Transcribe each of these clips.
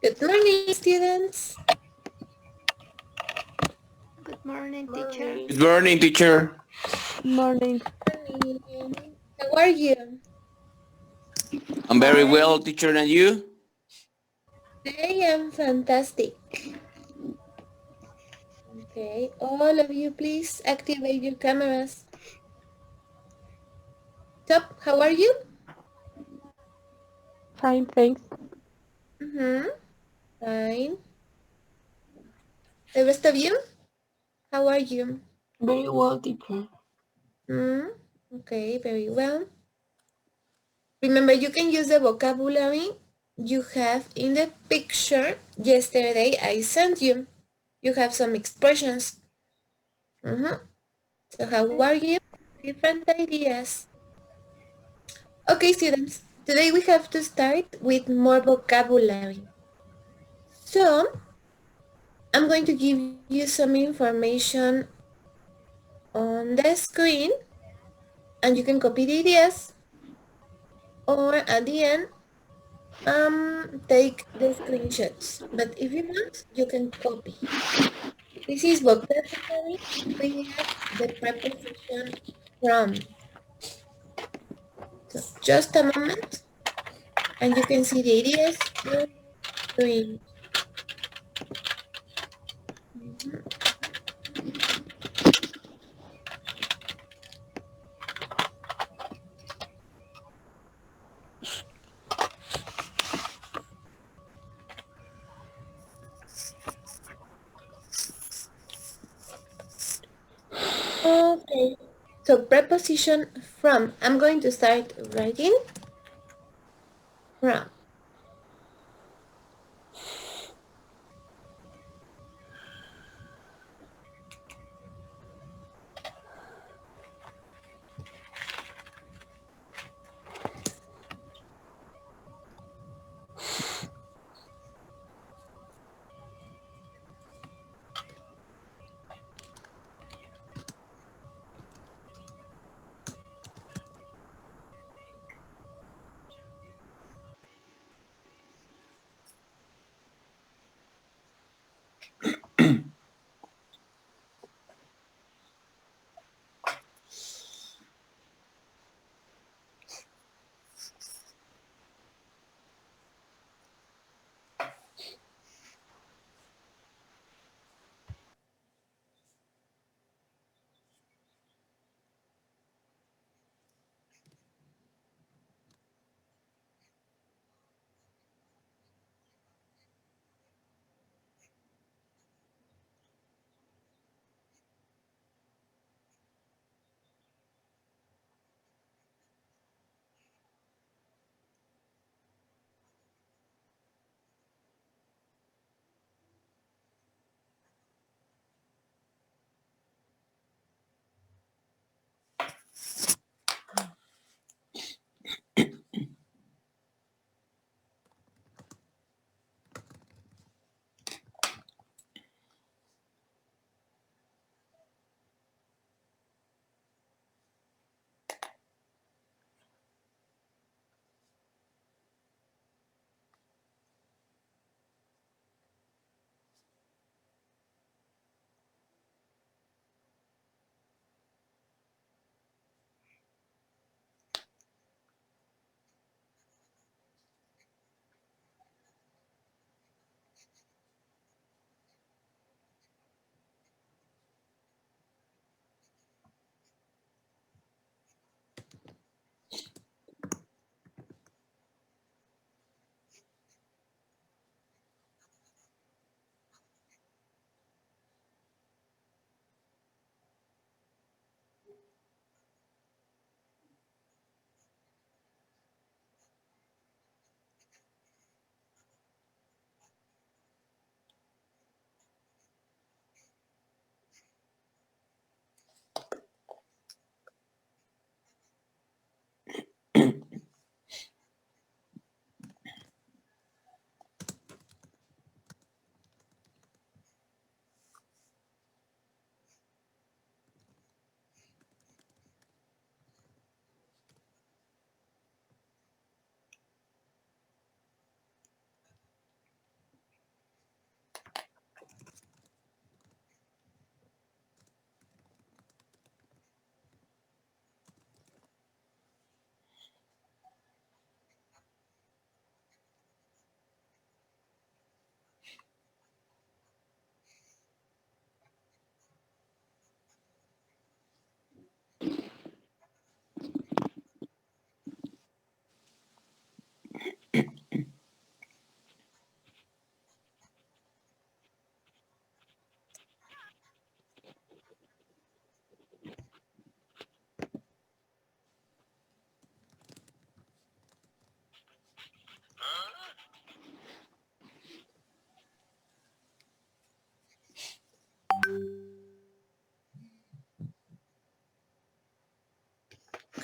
Good morning, students. Good morning, teacher. Good morning, teacher. Morning. Morning. How are you? I'm very Fine. well, teacher, and you? I am fantastic. Okay, all of you, please activate your cameras. Top, how are you? Fine, thanks. Mm-hmm. Fine. The rest of you, how are you? Very well, teacher. Hmm. Okay, very well. Remember, you can use the vocabulary you have in the picture yesterday I sent you. You have some expressions. Mm-hmm. So how are you? Different ideas. Okay, students. Today we have to start with more vocabulary. So I'm going to give you some information on the screen and you can copy the ideas or at the end take the screenshots. But if you want, you can copy. This is vocabulary. We have the preposition from. So just a moment and you can see the ideas on the screen. Mhm. Okay. So preposition from. I'm going to start writing from.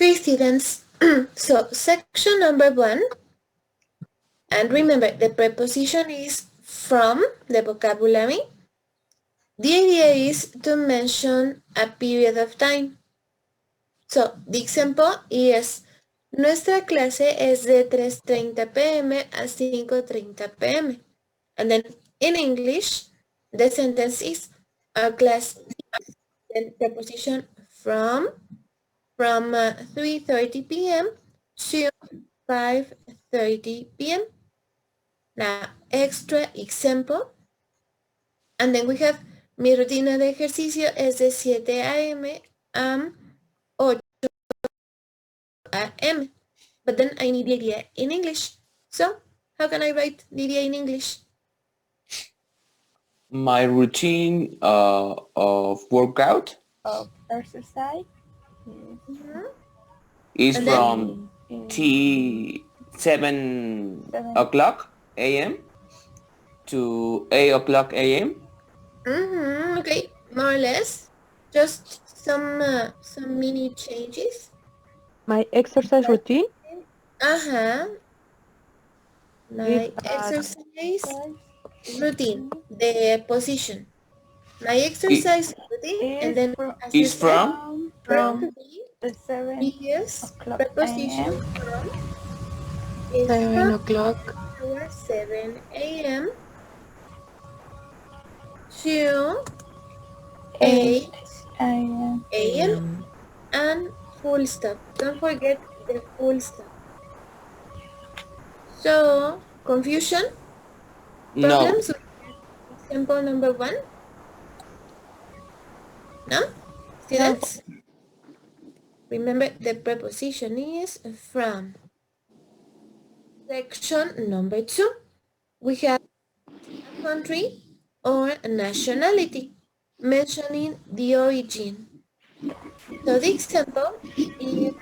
Okay, students. So section number 1, and remember the preposition is from the vocabulary. The idea is to mention a period of time. So the example is: nuestra clase es de 3:30 p.m. a 5:30 p.m. And then in English, the sentence is: our class is, then preposition from 3:30 p.m. to 5:30 p.m. Now, extra example. And then we have: mi rutina de ejercicio es de 7 a.m. a 8 a.m. But then I need the idea in English. So, how can I write the idea in English? My routine of workout Of exercise. Mhm. is And then, from T 7 7 o'clock a.m. to 8 o'clock a.m. okay, more or less. Just some mini changes. My exercise routine Uh-huh. is My at exercise routine, the position. My It exercise routine, and Is then, from as you is said, from from verb from to be the 7 is o'clock preposition a.m. from is 7 from o'clock. our 7 a.m. to 8 8 a.m. a.m. and full stop. Don't forget the full stop. So, confusion, no problems with example number 1? No? No. Students? Remember the preposition is from. Section number 2. We have a country or a nationality, mentioning the origin. So the example is,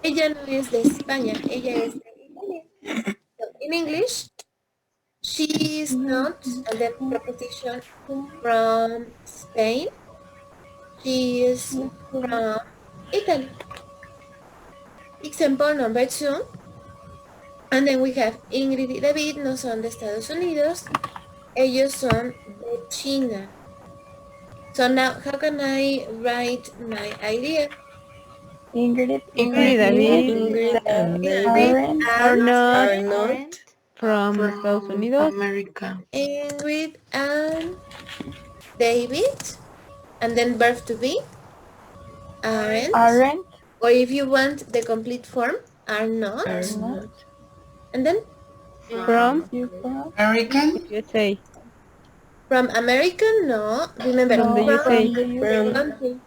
ella no es de España, ella es de Italia. So in English, she is not, and then preposition from Spain, she is from Italy. Example number 2, and then we have Ingrid y David no son de Estados Unidos, ellos son de China. So now, how can I write my idea? Ingrid Ingrid David Ingrid are and not aren't from Estados Unidos. America. Ingrid and David, and then verb to be aren't, aren't or if you want the complete form, are not, not and then From you from American. USA. from America, no, remember, From the no from USA. from the USA. country, you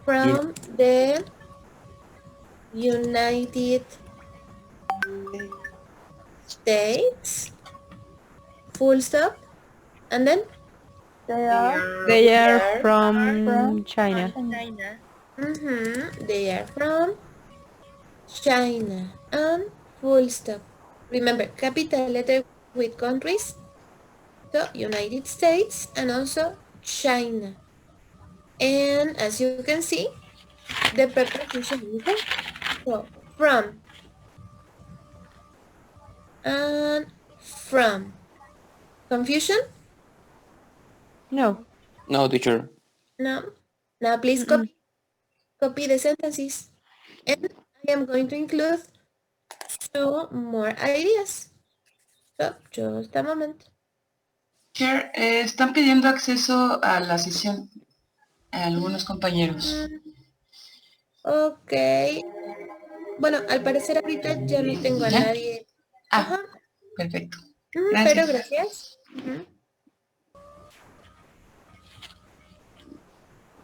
from the United States, full stop, and then They are They are from from China. China. they are from China, and full stop. Remember, capital letter with countries, so United States and also China. And as you can see, the preposition is there. So from and from. Confusion? No. no teacher. No. Now please Mm-mm. copy the sentences. And I am going to include 2 more ideas. So just a moment. Chair, están pidiendo acceso a la sesión a algunos compañeros. Ok. Bueno, al parecer ahorita ya no tengo a ¿Ya? nadie. Ah, Ajá. perfecto. Pero Gracias. gracias.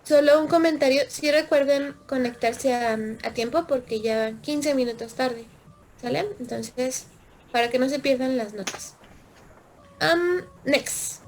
Solo un comentario, si recuerden conectarse a tiempo porque ya 15 minutos tarde, ¿sale? Entonces, para que no se pierdan las notas. Next.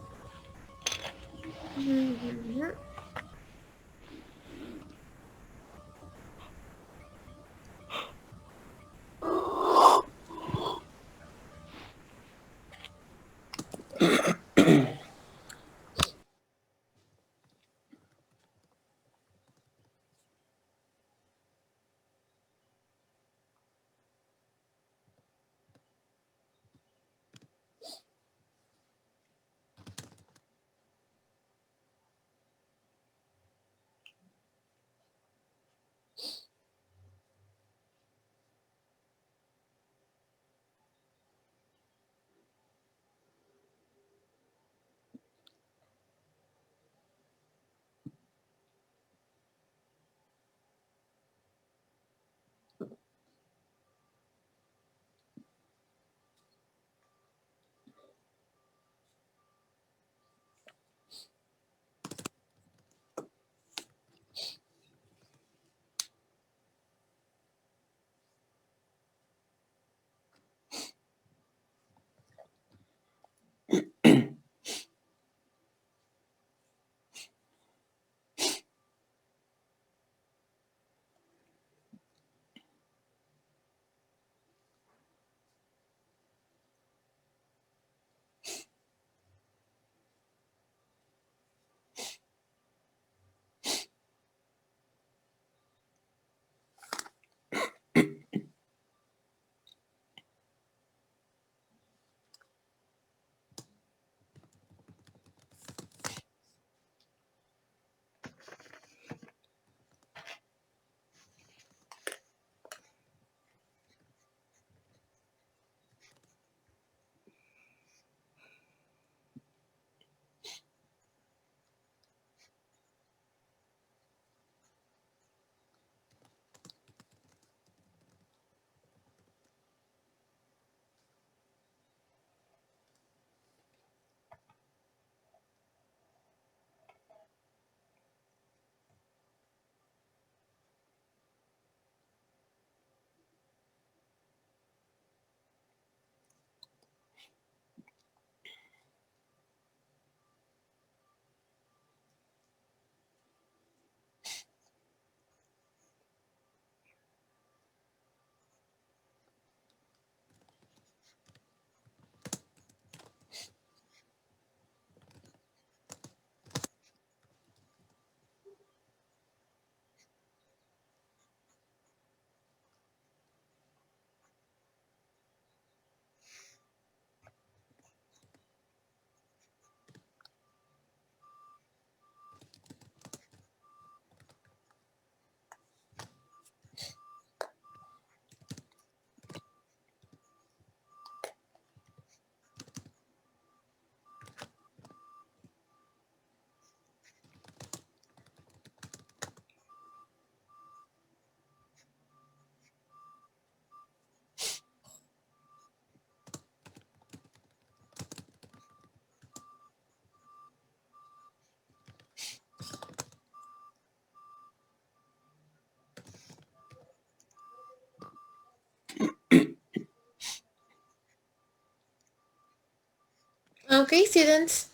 Okay, students,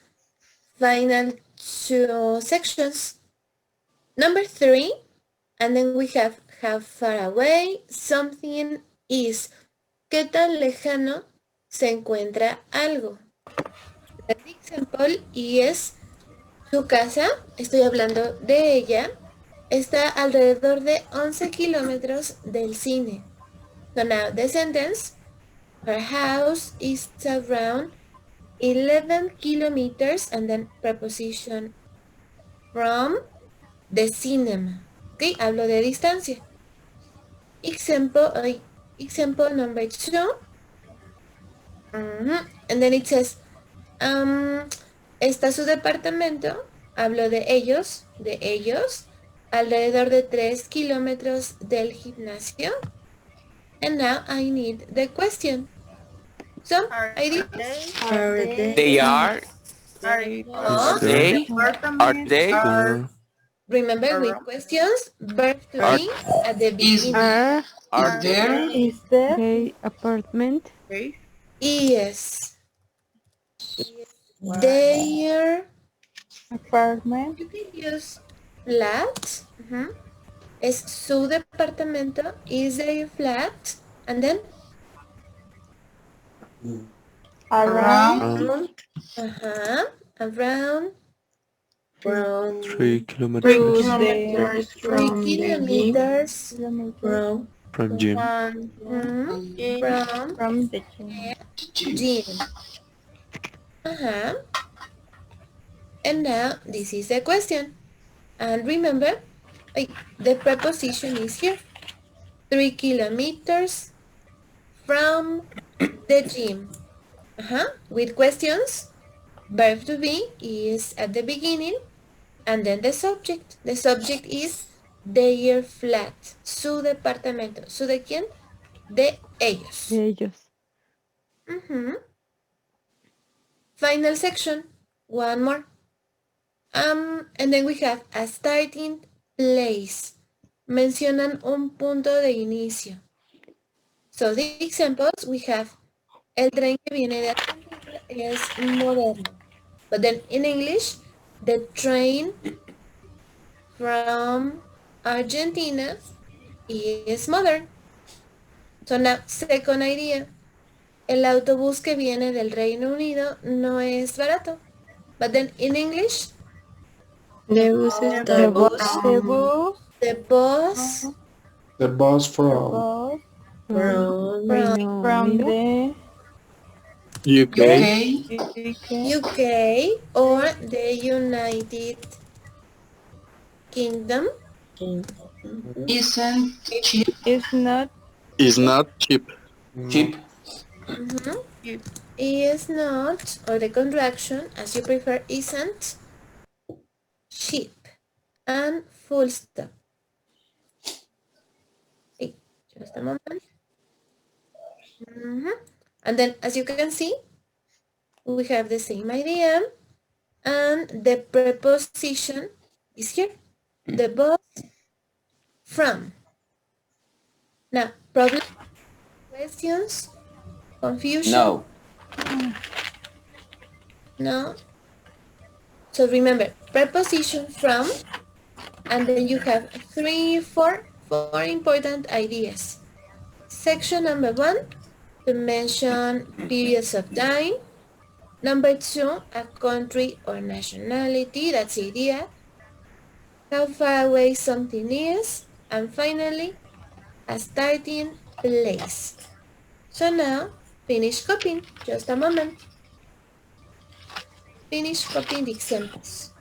final 2 sections. Number 3, and then we have how far away something is. ¿Qué tan lejano se encuentra algo? The example is su casa, estoy hablando de ella, está alrededor de 11 kilómetros del cine. So now the sentence, her house is around 11 kilometers and then preposition from the cinema. Okay, hablo de distancia. Example number 2. And then it says, está su departamento, hablo de ellos, alrededor de 3 kilómetros del gimnasio. And now I need the question. So, I did. They are. Oh, They are they remember with questions, verb to are be at the Is, beginning. are is there? Is there Okay, apartment. Yes. Their, apartment? you can use flat. Es su departamento, is their flat, and then Around? around 3 kilometers To the 3 kilometers kilometers from gym. from the gym. gym. And now this is the question. And remember, the preposition is here. 3 kilometers from the gym. With questions, verb to be is at the beginning, and then the subject. The subject is their flat. Su departamento. ¿Su de quién? De ellos. De ellos. Final section. One more. And then we have a starting place. Mencionan un punto de inicio. So the examples we have, el tren que viene de Argentina es moderno. But then in English, the train from Argentina is modern. So now, second idea, el autobús que viene del Reino Unido no es barato. But then in English, The bus The bus from the UK UK or the United Kingdom Isn't cheap. is not is not cheap. cheap? is not, or the contraction, as you prefer, isn't cheap. And full stop. Hey, just a moment. And then, as you can see, we have the same idea, and the preposition is here. The bus from. Now, problem, questions, confusion? No. No. So remember, preposition from, and then you have four important ideas. Section number 1, to mention periods of time. Number 2, a country or nationality, that's the idea. How far away something is. And finally, a starting place. So now, finish copying. Just a moment. Finish copying the examples.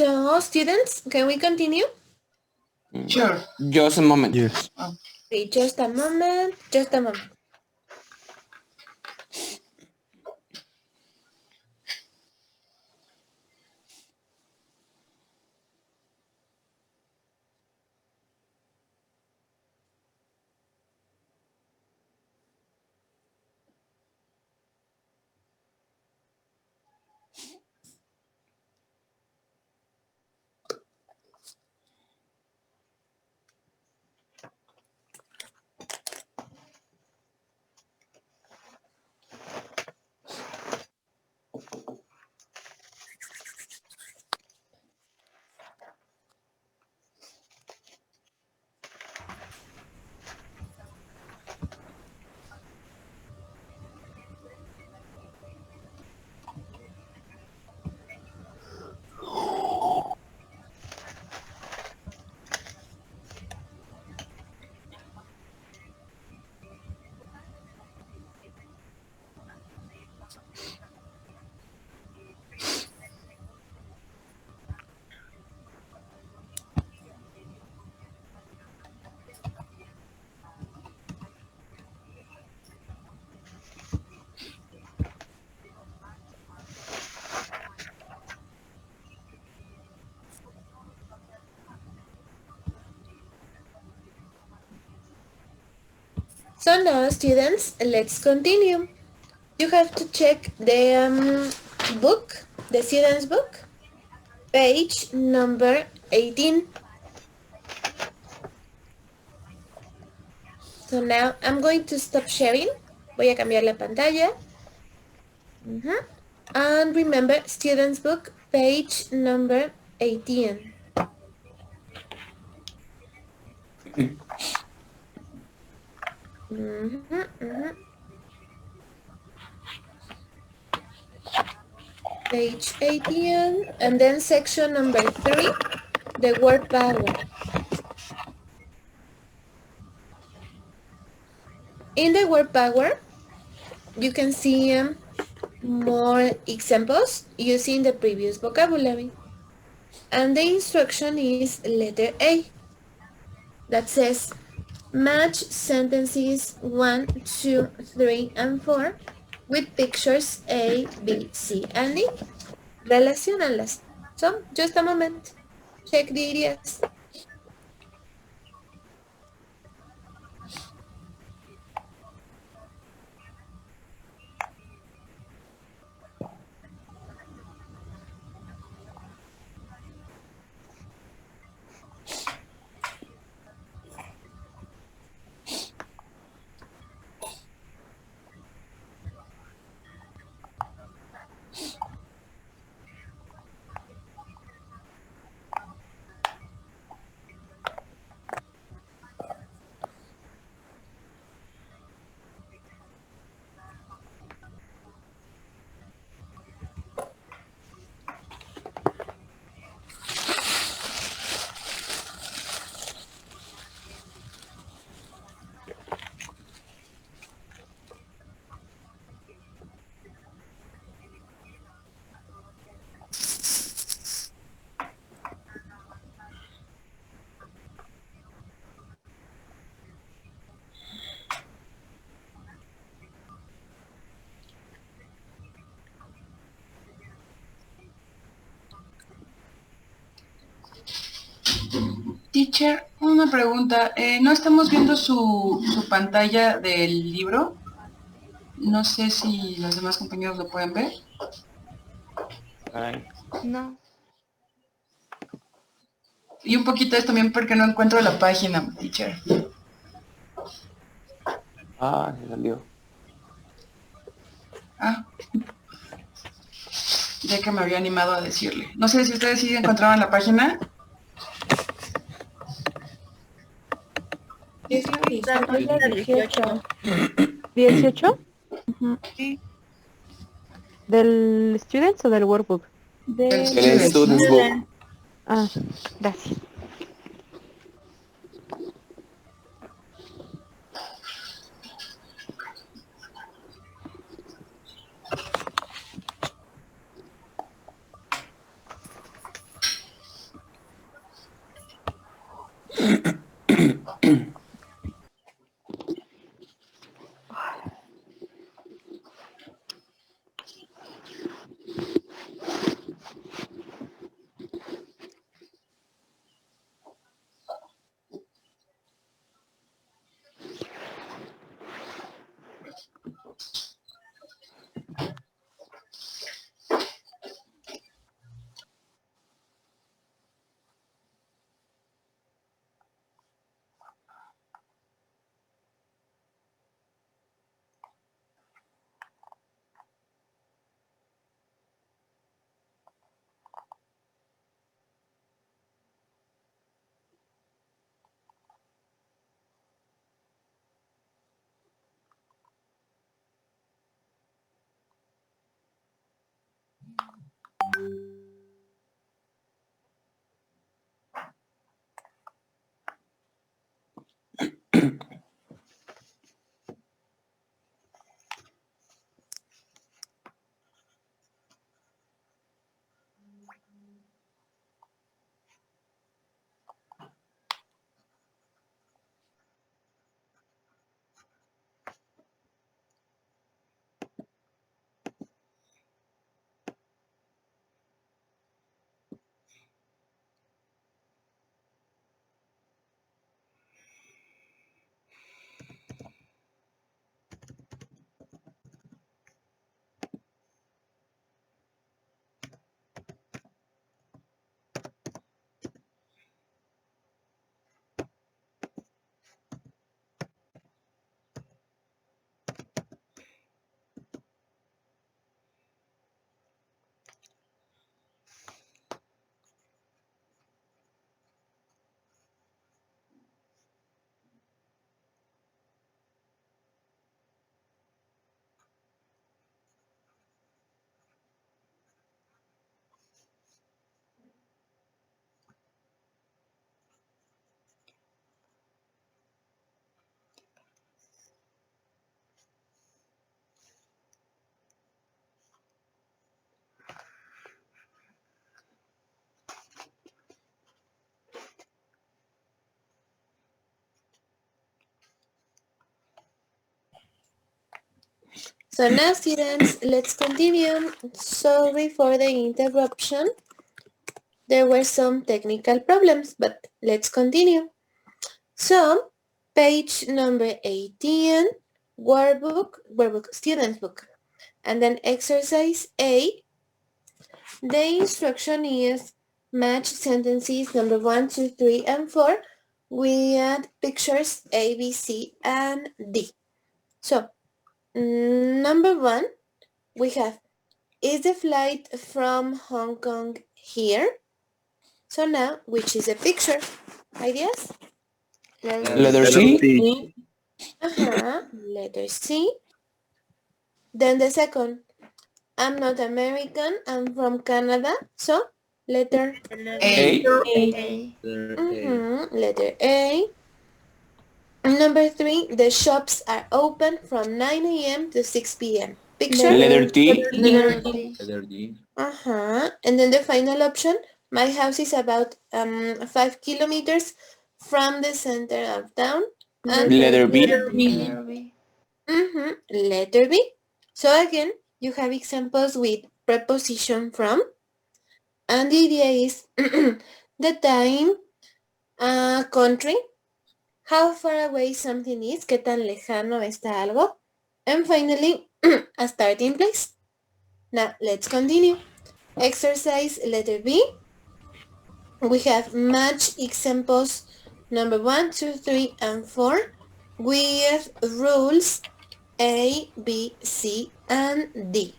So, students, can we continue? Sure. Just a moment. Yes. Okay, just a moment, just a moment. So now, students, let's continue. You have to check the book, the student's book, page number 18. So now I'm going to stop sharing. Voy a cambiar la pantalla. And remember, student's book, page number 18. Page 18, and then section number 3, the word power. In the word power, you can see more examples using the previous vocabulary. And the instruction is letter A that says match sentences 1, 2, 3, and 4 with pictures A, B, C, and D. Relaciónalas. So, just a moment. Check the ideas. Teacher, una pregunta. No estamos viendo su pantalla del libro. No sé si los demás compañeros lo pueden ver. Ay. No. Y un poquito es también porque no encuentro la página, teacher. Ah, se salió. Ah, ya que me había animado a decirle. No sé si ustedes sí encontraban la página. La 18. ¿18? Sí. ¿Del Students o del Workbook? De El Student's Book. Ah, gracias. So now, students, let's continue. Sorry for the interruption. There were some technical problems, but let's continue. So, page number 18, workbook, student's book. And then exercise A, the instruction is match sentences number 1, 2, 3, and 4 with pictures A, B, C, and D. So, number 1, we have, is the flight from Hong Kong here? So now, which is a picture? Ideas? Letter C. Letter C. Then the second, I'm not American, I'm from Canada. So, letter A. Letter A. Number 3, the shops are open from 9 a.m. to 6 p.m. Picture? Letter D. And then the final option, my house is about 5 kilometers from the center of town. And Letter B. Letter B. So again, you have examples with preposition from. And the idea is the time, country, how far away something is, qué tan lejano está algo. And finally, a starting place. Now, let's continue. Exercise letter B. We have match examples number 1, 2, 3, and 4 with rules A, B, C, and D.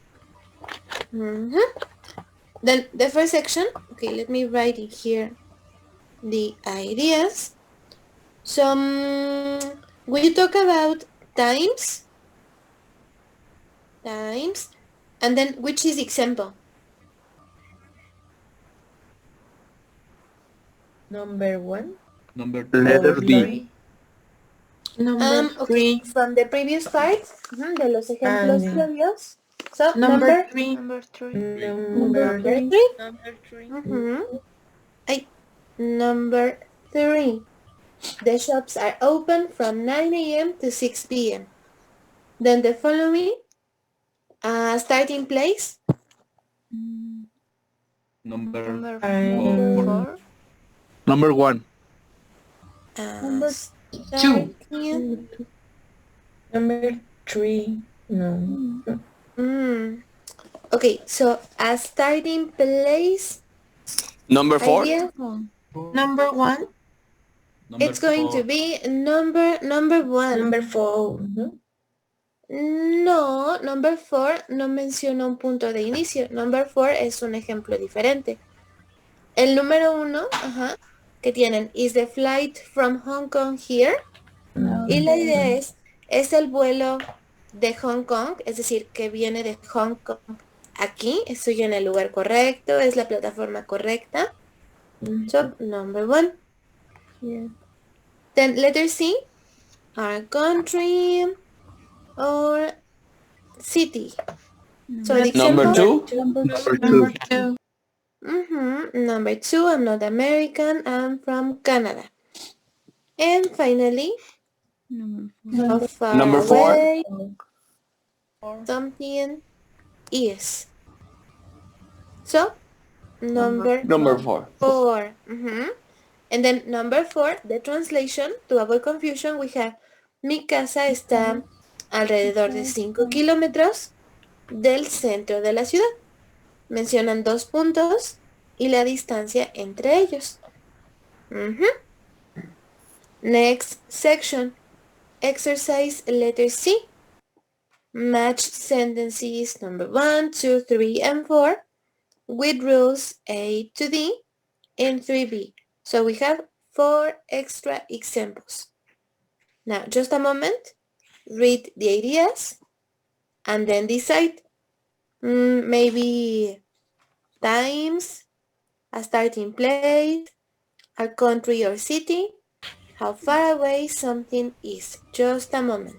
Then the first section, okay, let me write it here, the ideas. So, we talk about times, and then which is example? Number 1. Letter D. Number Okay, 3. from the previous part, de los ejemplos And previos. So, number 3. Number 3. Number 3. The shops are open from 9 a.m. to 6 p.m. Then the following, starting place. Number 4. Number 1. Number 2. Number 3. No. Okay, so a starting place. Number 4. Idea? Number 1. It's going to be number 1. Number 4. No, number 4 no menciona un punto de inicio. Number 4 es un ejemplo diferente. El número 1, que tienen, is the flight from Hong Kong here. Y la idea es el vuelo de Hong Kong, es decir, que viene de Hong Kong aquí. Estoy en el lugar correcto, es la plataforma correcta. So, number 1. Yeah. Then letter C, our country or city. So the Number example, 2. Number 2. Number 2, I'm not American, I'm from Canada. And finally, how far Number 4. away something is. So, number 4. 4. And then number 4, the translation, to avoid confusion, we have, mi casa está alrededor de 5 kilómetros del centro de la ciudad. Mencionan 2 puntos y la distancia entre ellos. Next section, exercise letter C. Match sentences number 1, 2, 3, and 4 with rules A to D and 3B. So we have 4 extra examples. Now, just a moment. Read the ideas and then decide. Maybe times, a starting place, a country or city, how far away something is. Just a moment.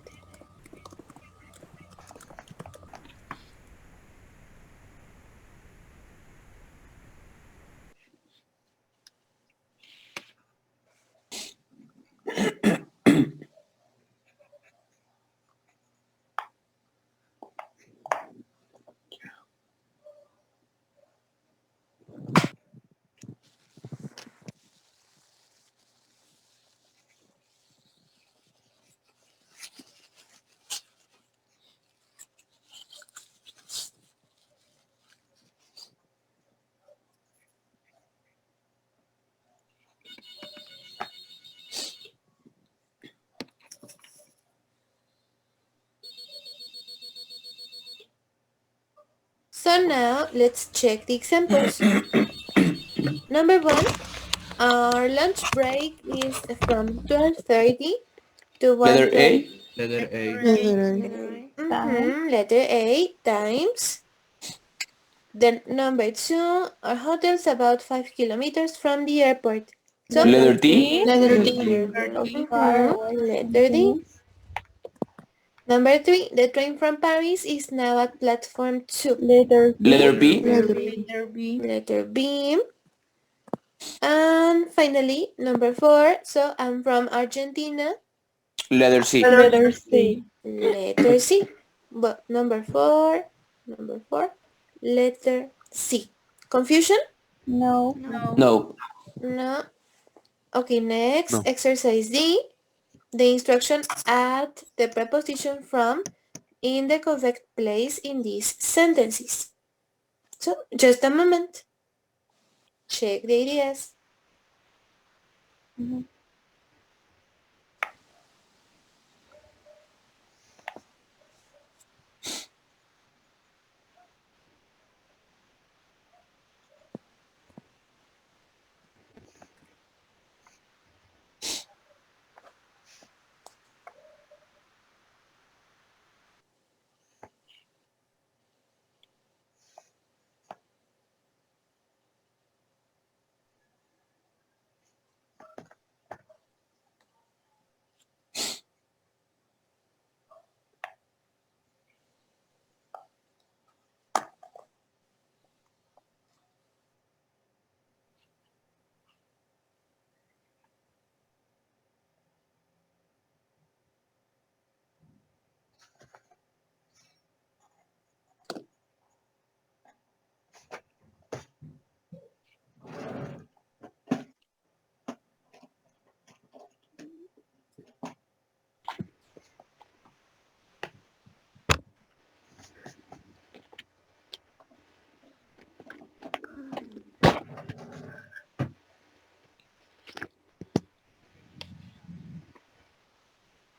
So now let's check the examples. Number 1, our lunch break is from 12:30 to Letter 1:30. A. Letter A. Letter A, times. Then number 2, our hotel is about 5 kilometers from the airport. So Letter D. Letter D. letter D. Number 3, the train from Paris is now at platform 2. Letter B. Letter B. And finally, number 4, so I'm from Argentina. Letter C. Letter C. Letter C. But number 4, letter C. Confusion? No. No. No. Okay, next, No. exercise D. The instruction, add the preposition from in the correct place in these sentences. So, just a moment. Check the ideas.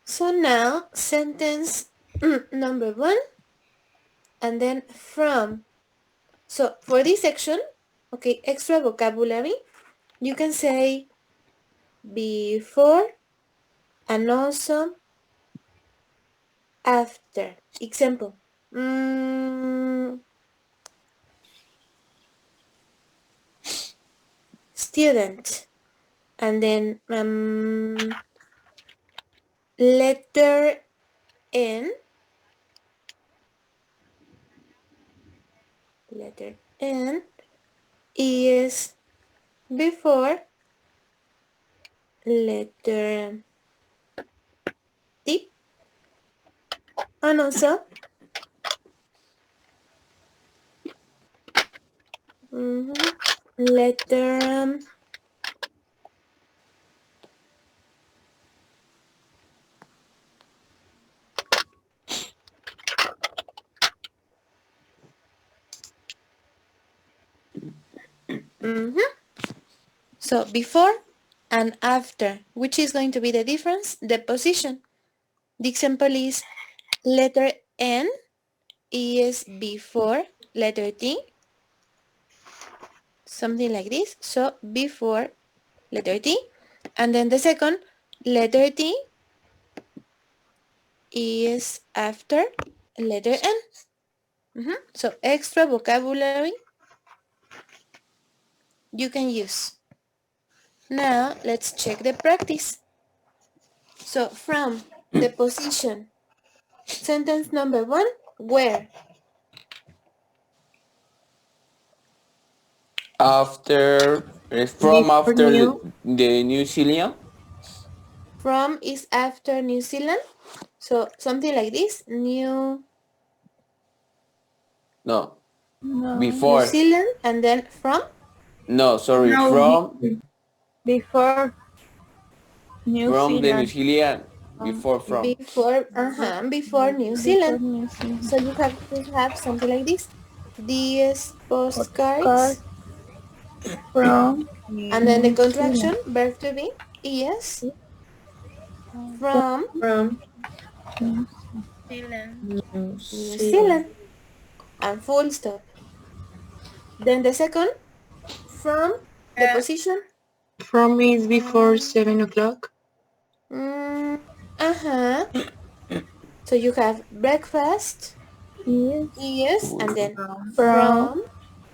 So now, sentence number 1, and then from. So for this section, okay, extra vocabulary, you can say before and also after. Example. Student. And then letter N. Letter N is before letter T. And also letter So before and after, which is going to be the difference? The position. The example is letter N is before letter T, something like this. So before letter T, and then the second letter T is after letter N. So extra vocabulary you can use. Now let's check the practice. So from the position, sentence number 1, where? After. From after the New Zealand. From is after New Zealand. So something like this. No. New Before. Zealand and then from. No, sorry. From. Before New From the New Zealand. Zealand. Before from. Before New Zealand. So you have to have something like this. These postcards. From And then the contraction, verb to be, is from New New Zealand. And full stop. Then the second, from, the position. From is before 7 o'clock. Uh-huh. So you have breakfast, Is yes, and then from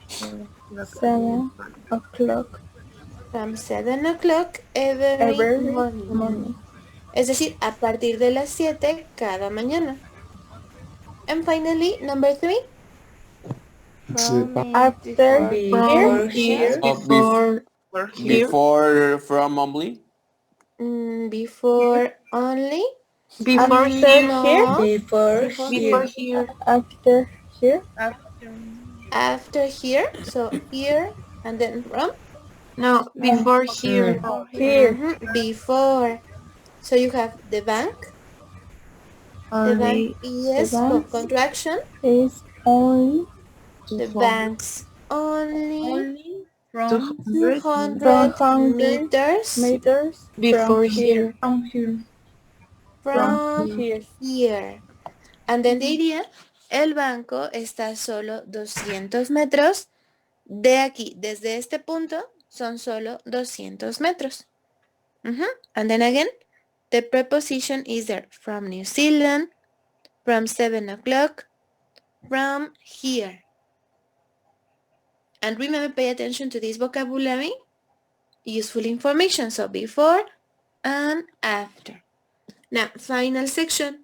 from 7 o'clock 7 o'clock every every morning. morning. Es decir, a partir de las 7 cada mañana. And finally, number 3. After From here, Oh, before here. before from only. Before only. Before after No. here, Before here. after here, After here. So here and then from. No, before here. here, Before. So you have the bank. The bank, Only yes, the bank contraction. is only The bank's only 200 200 meters meters before from here. here. from here. And then the idea, el banco está solo 200 metros de aquí. Desde este punto son solo 200 metros. And then again, the preposition is there from New Zealand, from 7 o'clock, from here. And remember, pay attention to this vocabulary, useful information. So before and after. Now, final section.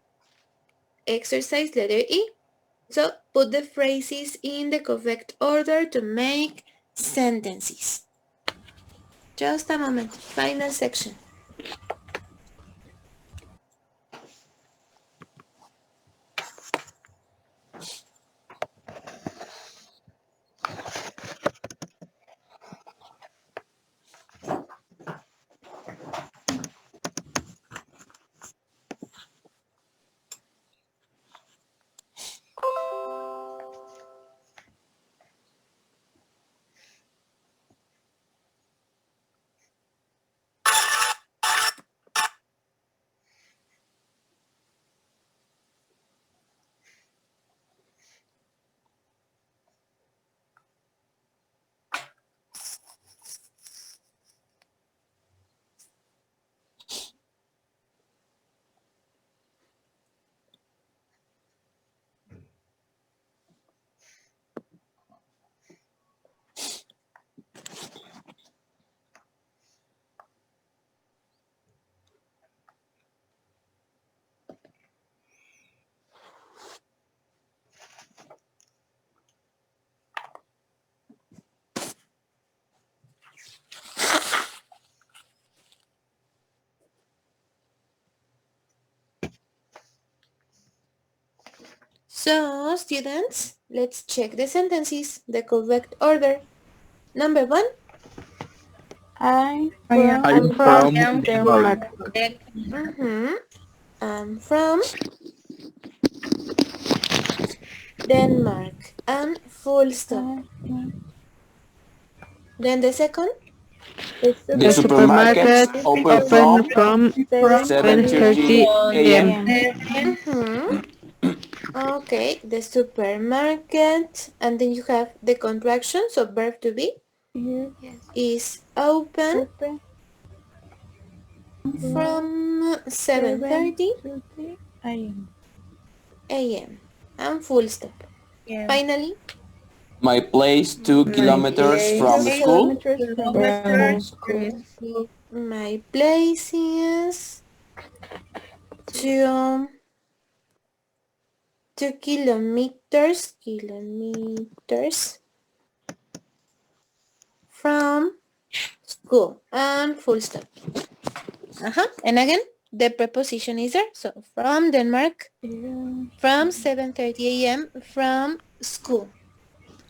Exercise letter E. So put the phrases in the correct order to make sentences. Just a moment. Final section. So, students, let's check the sentences, the correct order. Number 1. I'm I'm from from Denmark. I'm from Denmark. And full stop. Then the second. The supermarket open from 7:30 a.m. Okay, the supermarket. And then you have the contraction, so verb to be is open from 7:30 a.m. and full stop. Finally, My place 2 kilometers from school. my place is 2 kilometers from school and full stop. And again, the preposition is there. So from Denmark, from 7:30 a.m. from school.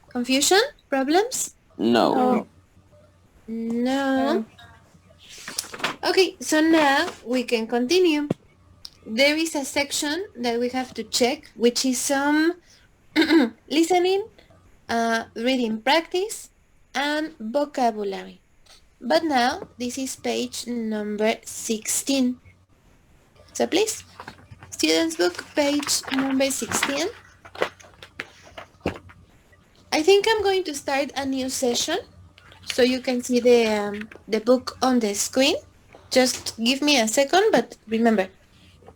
Confusion? Problems? No. No. Okay, so now we can continue. There is a section that we have to check, which is some listening, reading practice, and vocabulary. But now, this is page number 16. So please, students book, page number 16. I think I'm going to start a new session so you can see the book on the screen. Just give me a second, but remember,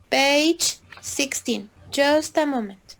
page 16. Just a moment.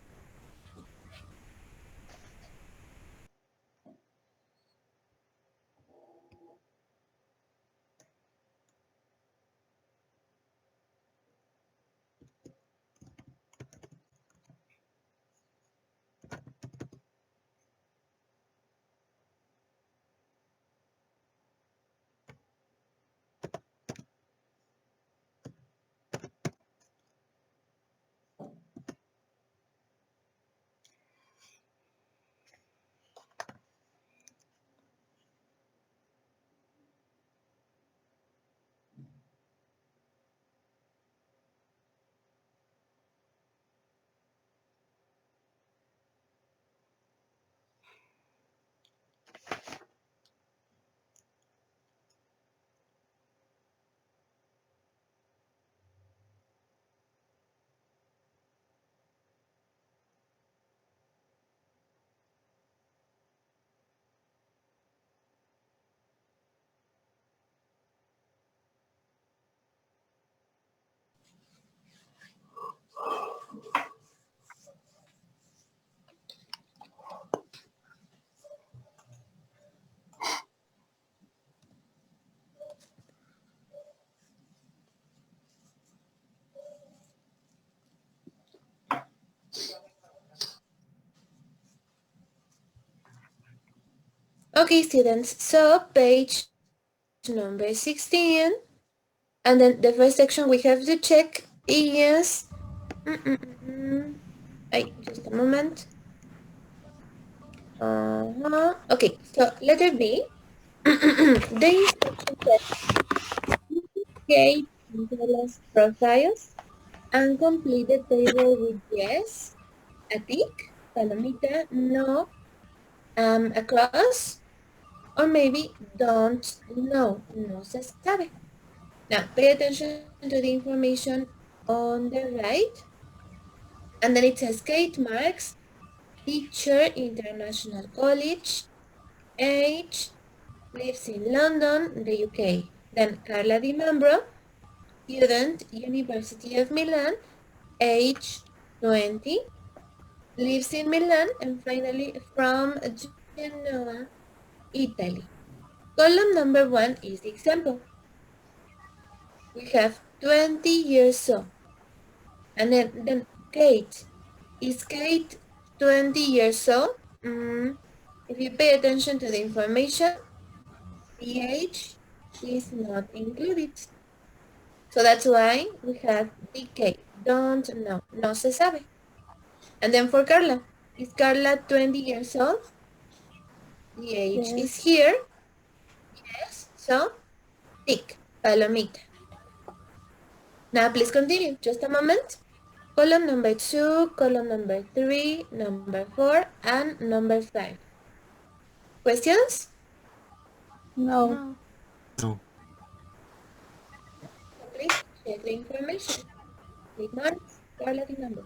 Okay, students, so page number 16. And then the first section we have to check is... just a moment. Okay, so letter B. The instruction says create Angela's profiles and complete the table with yes, a tick, palomita, no, a cross, or maybe don't know, no se sabe. Now pay attention to the information on the right, and then it says Kate Marks, teacher, International College, age, lives in London, the UK. Then Carla Di Membro, student, University of Milan, age 20, lives in Milan, and finally from Genoa, Italy. Column number 1 is the example. We have 20 years old. And then Kate. Is Kate 20 years old? If you pay attention to the information, the age is not included. So that's why we have DK, don't know, no se sabe. And then for Carla, is Carla 20 years old? The age Yes. is here. Yes, so tick, palomita. Now please continue, just a moment. Column number 2, column number 3, number 4, and number 5. Questions? No. Please check the information. Click marks, Carla the number.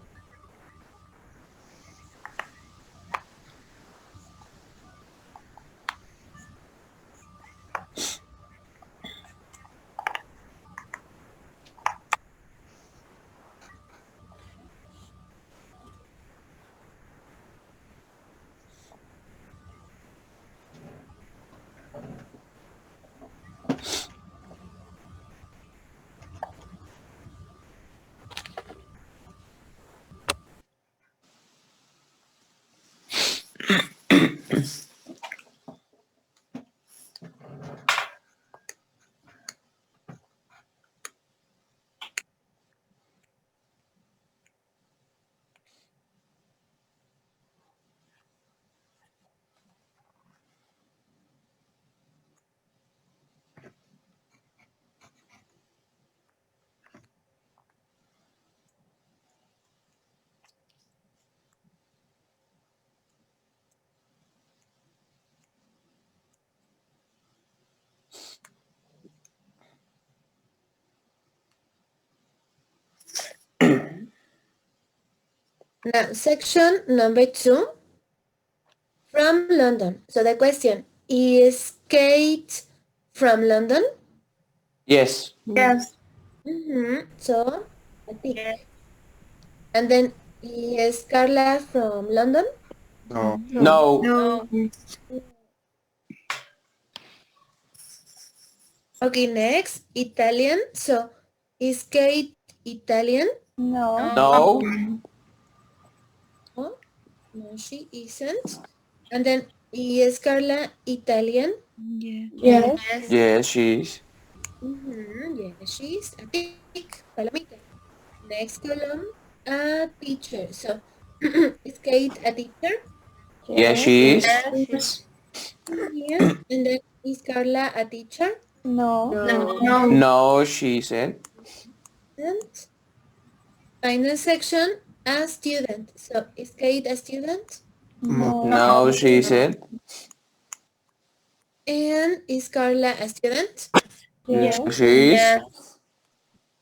Now, section number 2. From London. So the question, is Kate from London? Yes. Yes. So, a tick. And then, is Carla from London? No. No. No. Okay, next, Italian. So, is Kate Italian? No. No. Oh, no, she isn't. And then, is Carla Italian? Yeah. Yes. Yes, she is. Yes, she's a tick, palomita. Next column, a teacher. So, is Kate a teacher? Yes, she is. Yes. Yes. And then, is Carla a teacher? No. No. No, she isn't. And final section, a student. So, is Kate a student? No. No, she isn't. And is Carla a student? Yes, Yes. she is.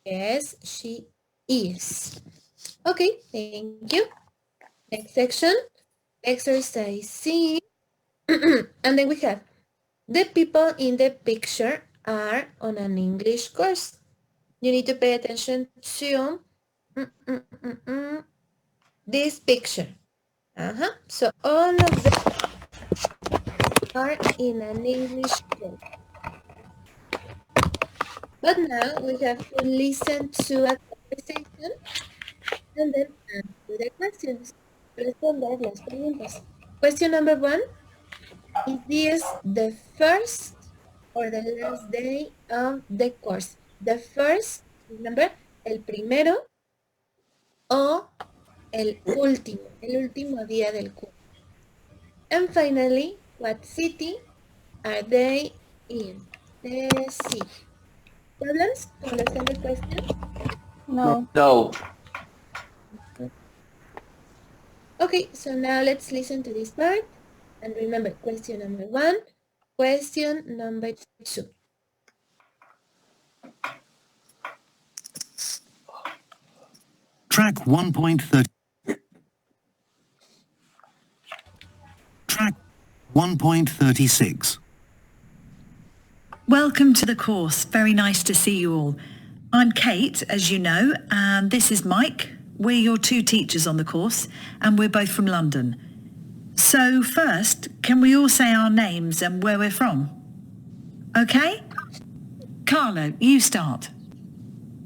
Yes, she is. Okay, thank you. Next section, exercise C. And then we have the people in the picture are on an English course. You need to pay attention to this picture. So all of them are in an English course. But now we have to listen to a conversation and then answer the questions. Responder las preguntas. Question number 1. Is this the first or the last day of the course? The first, remember, el primero o el último día del curso. And finally, what city are they in? The city. Problems to understand the question? No. No. Okay, so now let's listen to this part. And remember, question number 1, question number 2. Track 1.30. Track 1.36. Welcome to the course. Very nice to see you all. I'm Kate, as you know, and this is Mike. We're your 2 teachers on the course, and we're both from London. So first, can we all say our names and where we're from? Okay? Carlo, you start.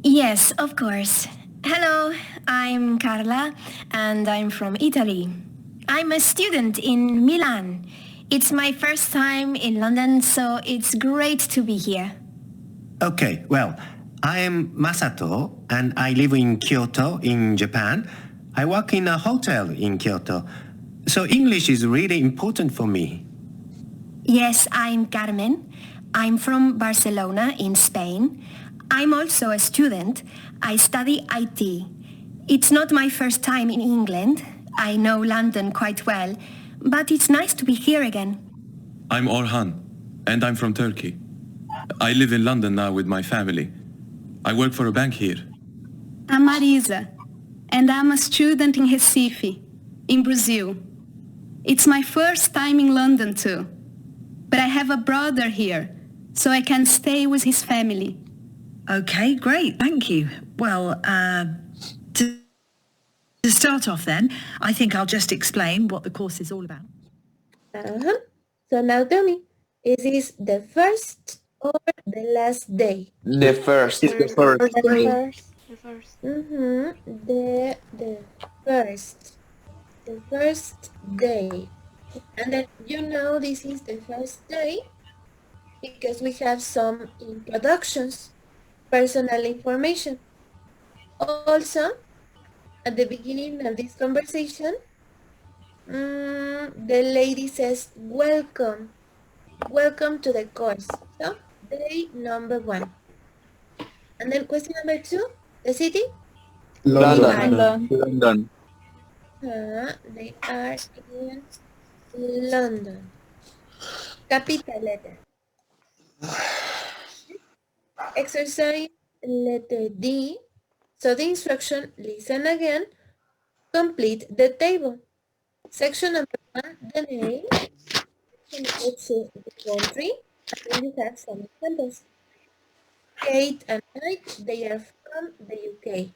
Yes, of course. Hello, I'm Carla and I'm from Italy. I'm a student in Milan. It's my first time in London, so it's great to be here. Okay, well, I am Masato and I live in Kyoto in Japan. I work in a hotel in Kyoto. So English is really important for me. Yes, I'm Carmen. I'm from Barcelona in Spain. I'm also a student. I study IT. It's not my first time in England. I know London quite well, but it's nice to be here again. I'm Orhan, and I'm from Turkey. I live in London now with my family. I work for a bank here. I'm Marisa, and I'm a student in Recife, in Brazil. It's my first time in London too, but I have a brother here, so I can stay with his family. Okay, great, thank you. Well, to start off then, I think I'll just explain what the course is all about. So now tell me, is this the first or the last day? The first. The first. The first. The first. The first day. And then you know this is the first day because we have some introductions, personal information. Also, at the beginning of this conversation, the lady says, welcome to the course. So, day number 1. And then question number 2, the city? London. London. They are in London. Capital letter. Exercise letter D. So the instruction, listen again, complete the table. Section number 1, the name. Section number 2, the country. And then you have some examples. Kate and Mike, they are from the UK.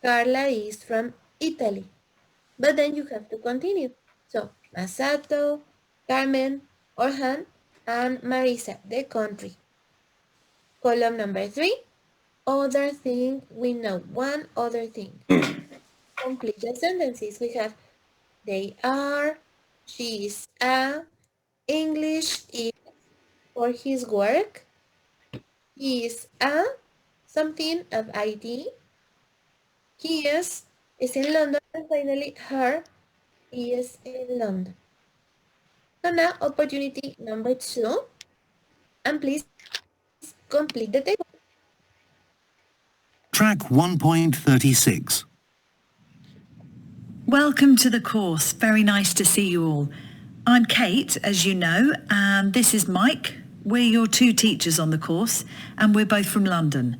Carla is from Italy. But then you have to continue. So, Masato, Carmen, Orhan, and Marisa, the country. Column number 3, other thing we know. One other thing. Complete the sentences. We have they are, she is a, English is for his work, he is a, something of ID, he is in London, and finally her is in London. So now opportunity number 2, and please complete the table. Track 1.36. Welcome to the course. Very nice to see you all. I'm Kate, as you know, and this is Mike. We're your 2 teachers on the course, and we're both from London.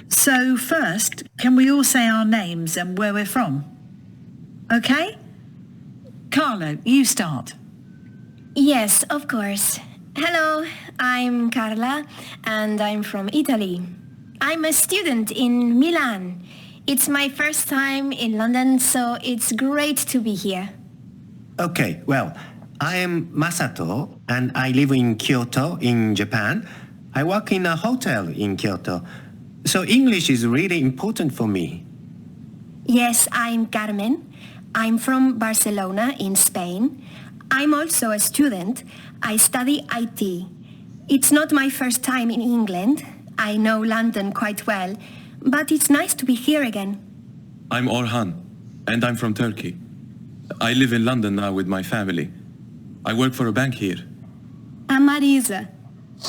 So first, can we all say our names and where we're from? Okay? Carlo, you start. Yes, of course. Hello, I'm Carla, and I'm from Italy. I'm a student in Milan. It's my first time in London, so it's great to be here. Okay, well, I am Masato, and I live in Kyoto in Japan. I work in a hotel in Kyoto, so English is really important for me. Yes, I'm Carmen. I'm from Barcelona in Spain. I'm also a student. I study IT. It's not my first time in England. I know London quite well, but it's nice to be here again. I'm Orhan, and I'm from Turkey. I live in London now with my family. I work for a bank here. I'm Marisa,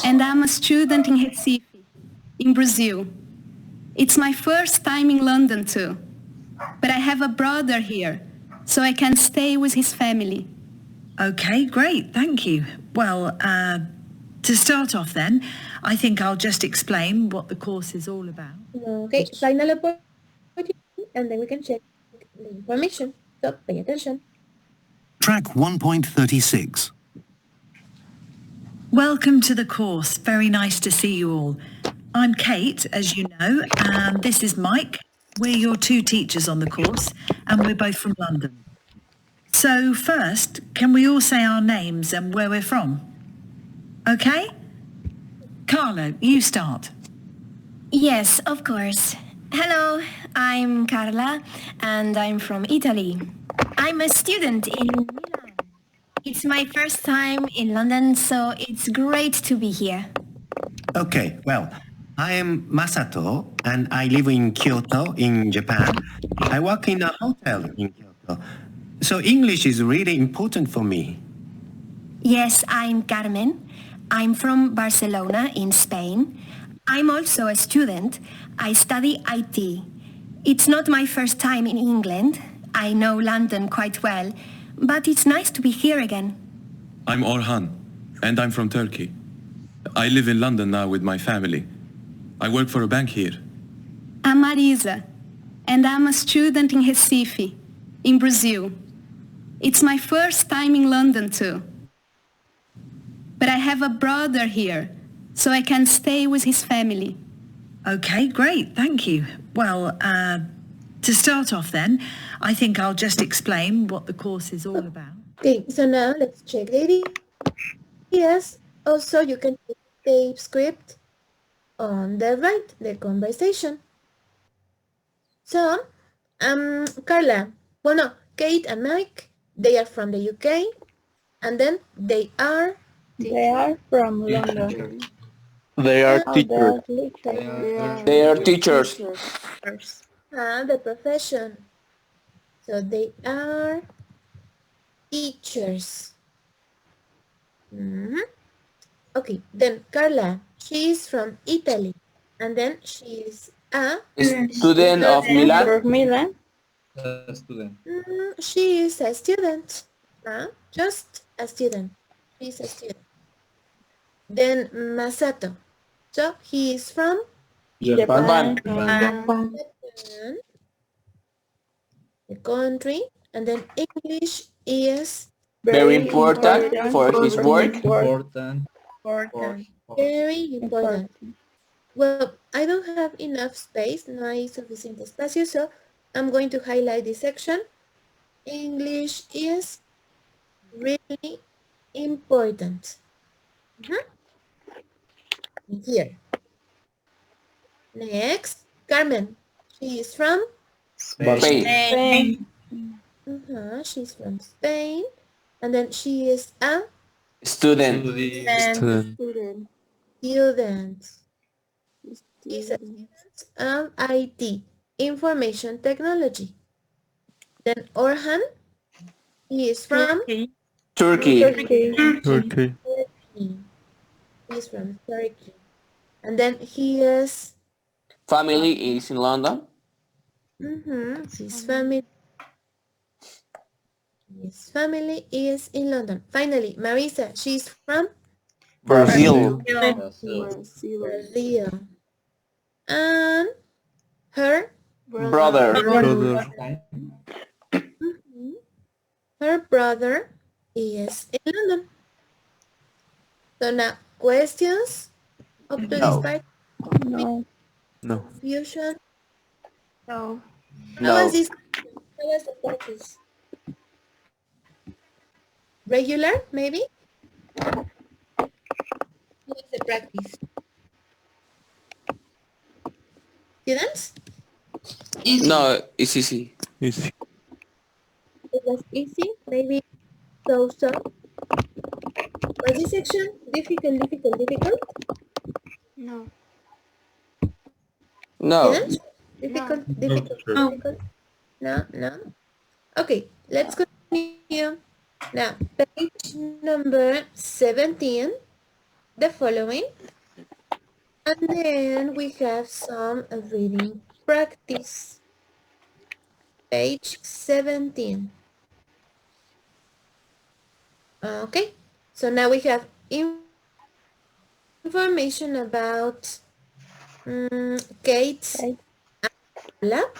and I'm a student in Recife, in Brazil. It's my first time in London too, but I have a brother here, so I can stay with his family. Okay, great, thank you. Well, to start off then, I think I'll just explain what the course is all about. Okay, final opportunity, and then we can check the information. So pay attention. Track 1.36. Welcome to the course. Very nice to see you all. I'm Kate, as you know, and this is Mike. We're your 2 teachers on the course, and we're both from London. So first, can we all say our names and where we're from? Okay? Carlo, you start. Yes, of course. Hello, I'm Carla, and I'm from Italy. I'm a student in Milan. It's my first time in London, so it's great to be here. Okay, well, I am Masato, and I live in Kyoto in Japan. I work in a hotel in Kyoto, so English is really important for me. Yes, I'm Carmen. I'm from Barcelona in Spain. I'm also a student. I study IT. It's not my first time in England. I know London quite well, but it's nice to be here again. I'm Orhan, and I'm from Turkey. I live in London now with my family. I work for a bank here. I'm Marisa, and I'm a student in Recife, in Brazil. It's my first time in London too, but I have a brother here, so I can stay with his family. Okay, great, thank you. Well, to start off then, I think I'll just explain what the course is all about. Okay, so now let's check the ideas. Also, you can check the script on the right, the conversation. So, Carla, well, no, Kate and Mike, they are from the UK, and then they are from London. They are teachers. They are teachers. the profession. So they are teachers. Okay, then Carla, she is from Italy, and then she is a Student of Milan. Milan. She is a student. Just a student. She's a student. Then Masato. So he is from Japan. the country, and then English is Very important for his work. Important. very important. Well, I don't have enough space, no hay suficiente espacio, so I'm going to highlight this section. English is really important. Here. Next, Carmen. She is from? Spain. She's from Spain. And then she is a? Student. Student. Is a student of IT, information technology. Then Orhan, he is from? Turkey. He's from Turkey. And then his Family is in London. His family is in London. Finally, Marisa, she's from? Brazil. Brazil. And her? Brother. Her brother is in London. So now, questions up to this part? No. Confusion? No. How was this? How was the practice? Regular, maybe? How was the practice? Students? Easy. No, it's easy. It was easy, maybe so. Was this section difficult? No. No. Students? Difficult? No? Okay, let's continue. Now, page number 17, the following. And then we have some reading practice. Page 17. Okay, so now we have information about Kate's and Paula.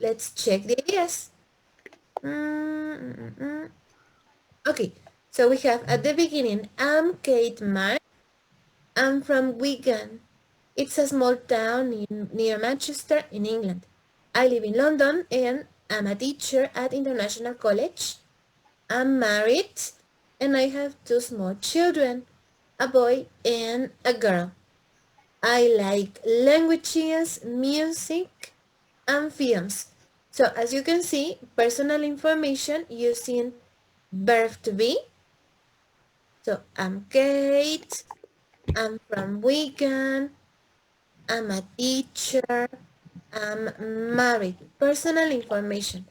Let's check the ideas. Okay, so we have at the beginning, I'm Kate Mark. I'm from Wigan. It's a small town near Manchester in England. I live in London and I'm a teacher at International College. I'm married and I have 2 small children, a boy and a girl. I like languages, music, and films. So as you can see, personal information using verb to be. So I'm Kate, I'm from Wigan, I'm a teacher, I'm married. Personal information.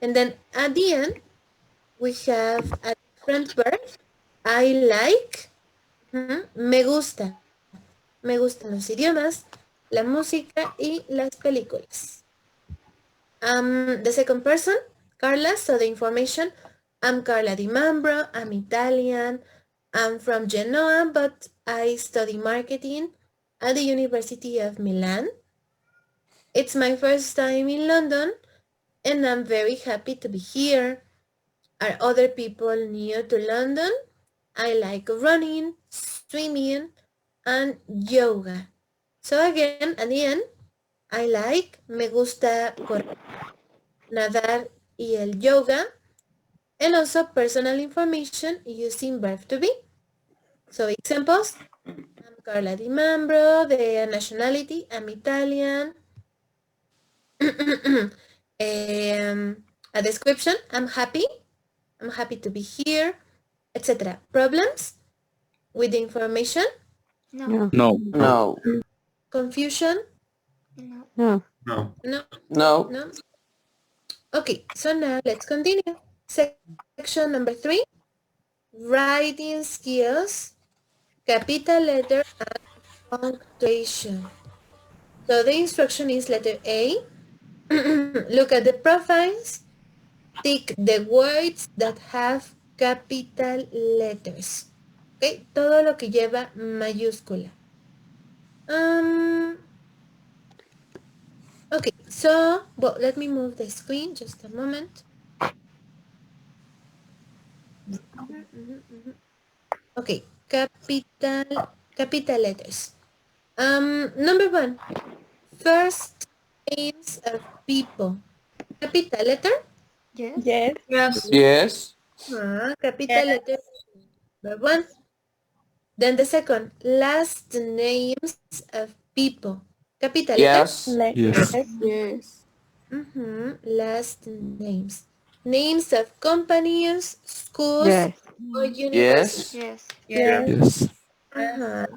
And then at the end, we have a different verb. I like, me gusta. Me gustan los idiomas, la música y las películas. The second person, Carla, so the information, I'm Carla Di Mambro, I'm Italian, I'm from Genoa, but I study marketing at the University of Milan. It's my first time in London, and I'm very happy to be here. Are other people new to London? I like running, swimming, and yoga. So again, at the end, I like, me gusta correr, nadar y el yoga, and also personal information using verb to be. So examples, I'm Carla Di Mambro, the nationality, I'm Italian. A description, I'm happy to be here, etc. Problems with the information? No. Confusion? No. No. Okay, so now let's continue. Section number 3, writing skills, capital letter and punctuation. So the instruction is letter A. Look at the profiles. Tick the words that have capital letters. Okay, todo lo que lleva mayúscula. Okay, so, well, let me move the screen just a moment. Okay, capital letters. Number 1, first names of people. Capital letter? Yes. Yes. Yes. Yes. Capital letter. Number 1. Then the second, last names of people. Capital letter? Yes. Yes. Yes. Last names. Names of companies, schools, Yes. or universities. Yes. Yes. Yes.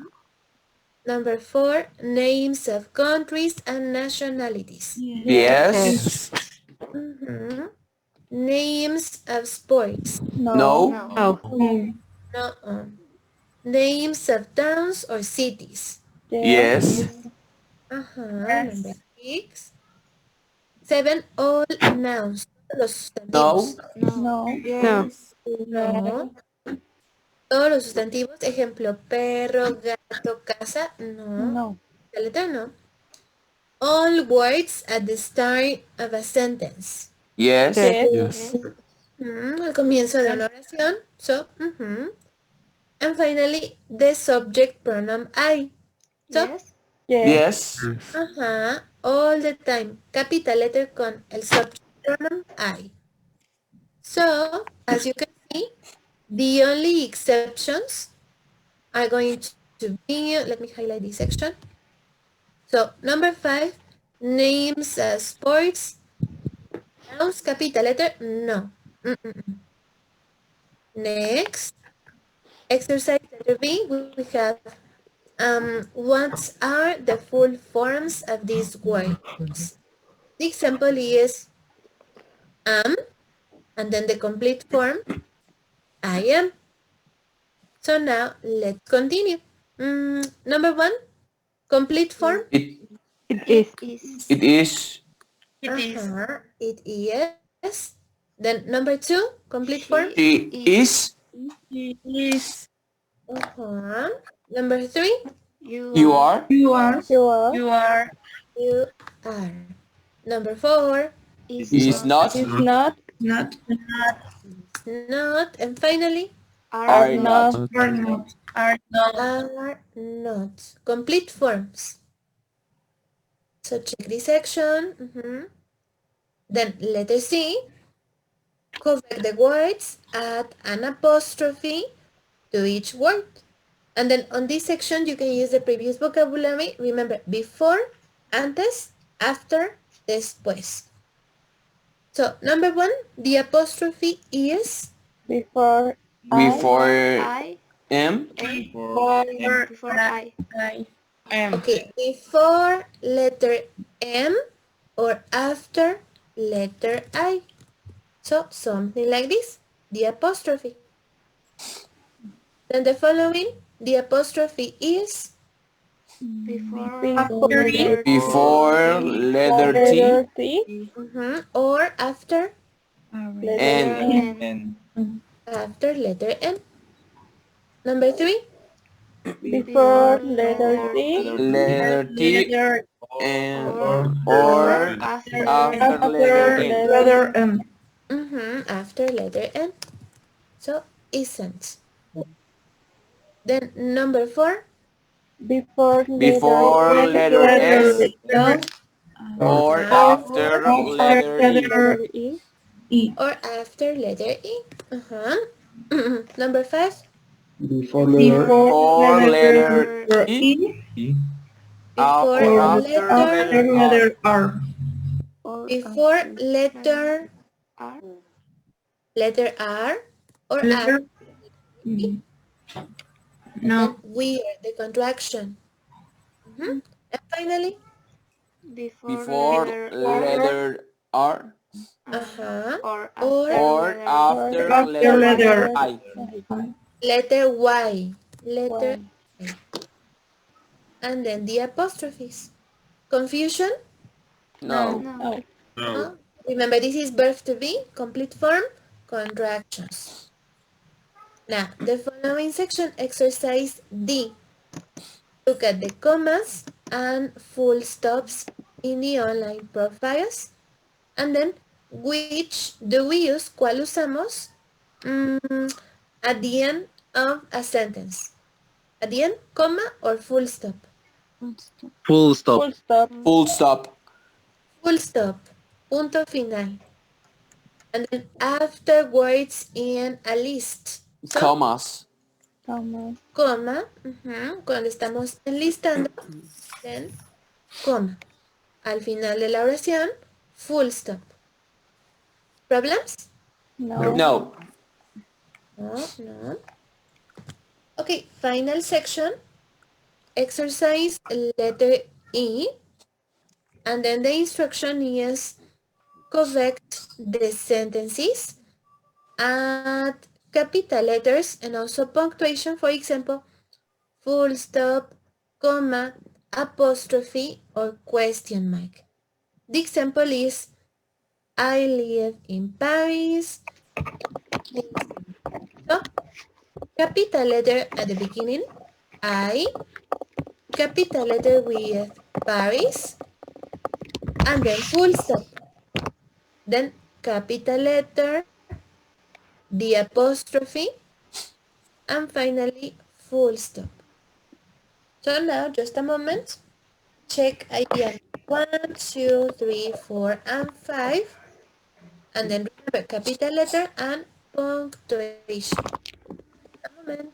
Number 4, names of countries and nationalities. Yes. Names of sports. No. No. No. Names of towns or cities. Yes. Number 6. 7, all nouns. Todos los sustantivos. No. Yes. No. Todos los sustantivos, ejemplo, perro, gato, casa, no. La letra no. All words at the start of a sentence. Yes. Yes. Al comienzo de una oración. So, and finally, the subject pronoun I. So, Yes. Yes. all the time. Capital letter con el subject pronoun I. So, as you can see, the only exceptions are going to be, let me highlight this section. So, number 5, names as sports, nouns, capital letter, no. Next, exercise letter B, we have what are the full forms of these words? The example is am, and then the complete form, I am. So now, let's continue. Number 1, complete form. It It is. it is. It is. Then number 2, complete form. She is. Number 3, You are. You are. You are. You are. you are. Number 4, Is not. Not. Not. not. And finally, Are not. Are not. Are not. are not. Complete forms. So check this section. Then letter C, correct the words, add an apostrophe to each word. And then on this section, you can use the previous vocabulary. Remember, before, antes, after, después. So, number 1, the apostrophe is Before. Before I. M. Before I. okay, before letter M or after letter I. So, something like this, the apostrophe. Then the following, the apostrophe is Before Before letter T. T. or after N. after letter N. Number 3, Before letter T. Letter T. And or after after letter N. after letter N. So, isn't. Then number 4, Before letter S. Or after letter E. or after letter E. Number 5, Before letter E. before letter R. before letter R or after No. we are the contraction. And finally, Before letter R. or after letter I. letter Y. Letter Y. And then the apostrophes. Confusion? No. No. Remember, this is verb to be, complete form, contractions. Now, the following section, exercise D. Look at the commas and full stops in the online profiles. And then, which do we use? ¿Cuál usamos? at the end of a sentence. At the end, comma or full stop? Full stop. Full stop. Full stop. Full stop. Punto final. And then afterwards in a list. So, Commas. coma. Cuando estamos enlistando, then, coma. Al final de la oración, full stop. Problems? No. No. No. Okay, final section. Exercise letter E. And then the instruction is correct the sentences add capital letters and also punctuation, for example, full stop, comma, apostrophe, or question mark. The example is, I live in Paris. So, capital letter at the beginning, I, capital letter with Paris, and then full stop. Then capital letter, the apostrophe, and finally full stop. So now, just a moment, check idea 1, 2, 3, 4, and 5, and then remember capital letter and punctuation. A moment.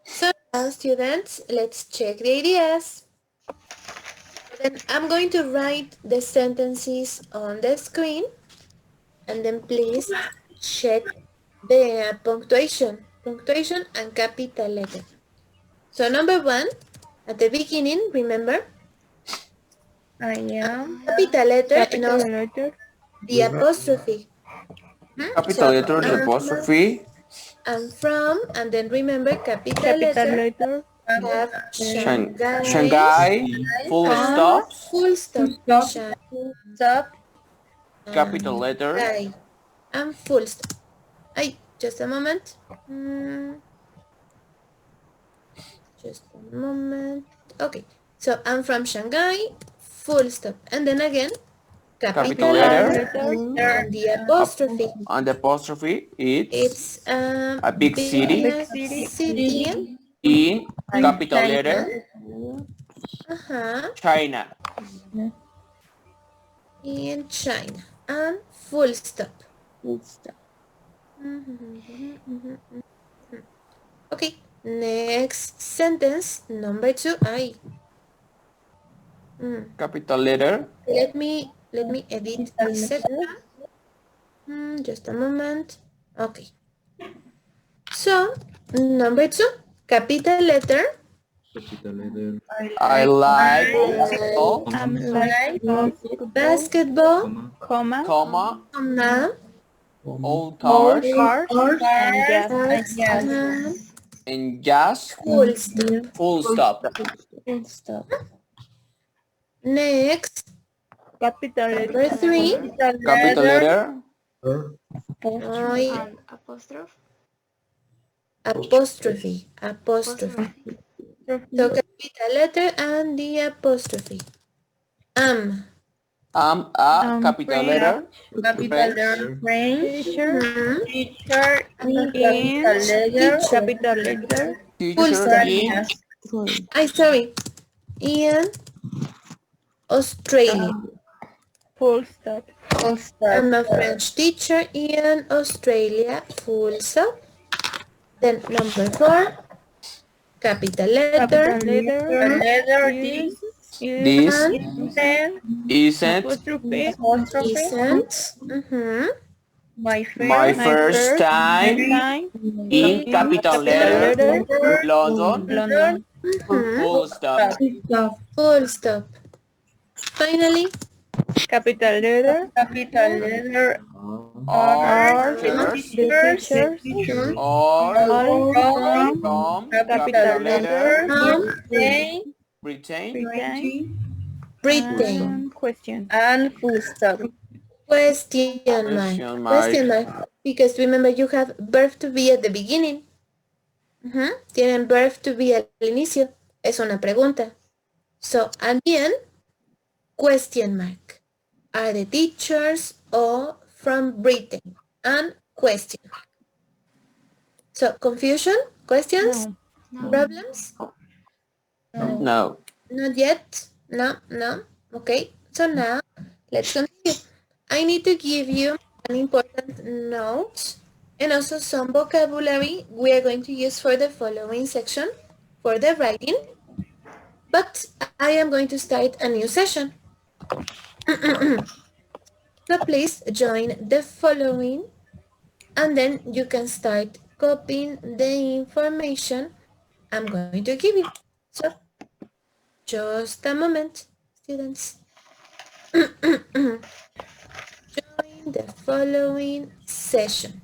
So now, students, let's check the ideas. Then I'm going to write the sentences on the screen, and then please check the punctuation and capital letter. So number 1, at the beginning, remember? Capital letter and also the apostrophe. Capital letter, the apostrophe. And from, and then remember capital letter have Shanghai, full stop. Full stop. Capital letter. Shanghai, and full stop. Just a moment. Just a moment. Okay, so I'm from Shanghai, full stop. And then again, capital letter and the apostrophe. And the apostrophe, It's a big city in capital letter. China. In China. And full stop. Okay, next sentence, number 2. Capital letter. Let me edit a second. Just a moment. Okay. So, number 2, capital letter. I like basketball, comma, old cars, and jazz, full stop. Next, capital number 3, Capital letter. apostrophe. So capital letter and the apostrophe. A capital letter. teacher in capital letter Sorry. In Australia. full stop. I'm a French teacher in Australia, full stop. Then number 4, capital letter This isn't my first time in capital letter London. Full stop. Full stop. Finally, capital letter Or teachers or from capital letter Britain. question And full stop. Question mark. Because remember, you have verb to be at the beginning. Tienen verb to be al inicio. Es una pregunta. So, at the end, question mark. Are the teachers or from Britain? And question mark. So, confusion? Questions? Problems? No. Not yet? No. Okay, so now let's continue. I need to give you an important note and also some vocabulary we are going to use for the following section for the writing. But I am going to start a new session. So please join the following and then you can start copying the information I'm going to give you. So just a moment, students. Join the following session.